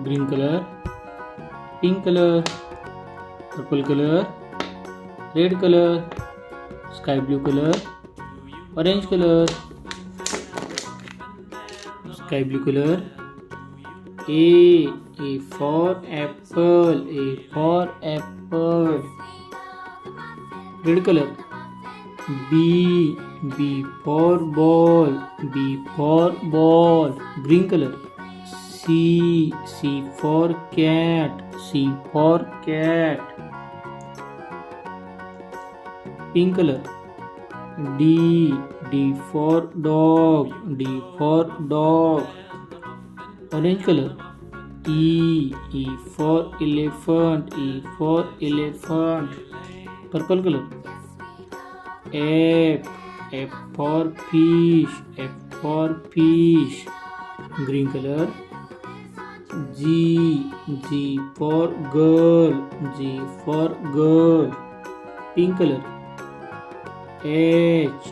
green color, pink color, purple color, red color, sky blue color, orange color, sky blue color. A for apple, A for apple. Red color. B for ball, B for ball. Green color. C for cat, C for cat. Pink color. D for dog, D for dog. Orange color. E for elephant, E for elephant. Purple color. F for fish, F for fish. Green color. G for girl, G for girl. Pink color. H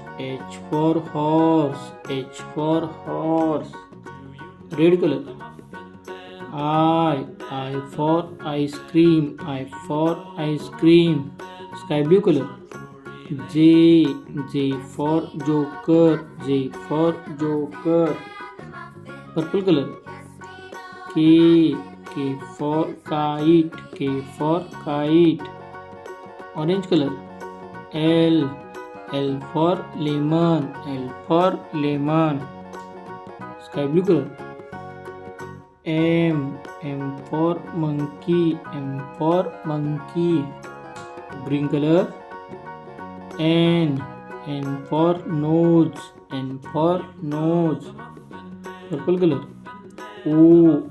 for horse, H for horse. Red color. I for ice cream, I for ice cream. Sky blue color. J for joker, J for joker. Purple color. K for kite, K for kite. Orange color. L for lemon, L for lemon. Sky blue color. M for monkey, M for monkey. Green color. N for nose, N for nose. Purple color. O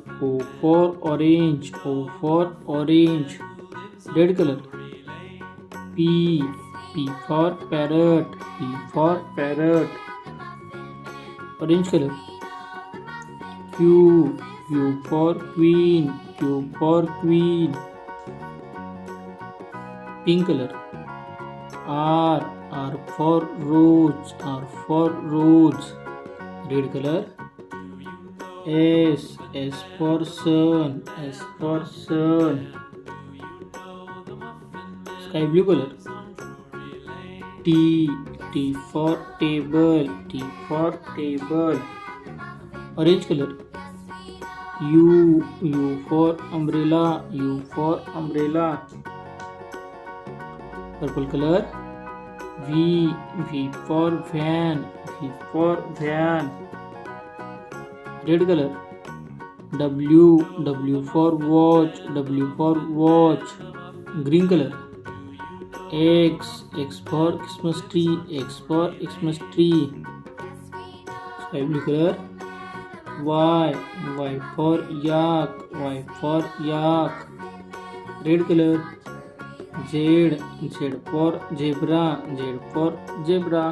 for orange, O for orange. Red color. P for parrot, P for parrot. Orange color. Q for queen, Q for queen. Pink color. R for rose, R for rose. Red color. S for sun, S for sun. Sky blue color. T for table, T for table. Orange color. U for umbrella, U for umbrella. Purple color. V for van, V for van. Red color. W for watch, W for watch. Green color. X for Christmas tree, X for Christmas tree. Sky blue color. Y for yak, Y for yak. Red color. Z for zebra, Z for zebra.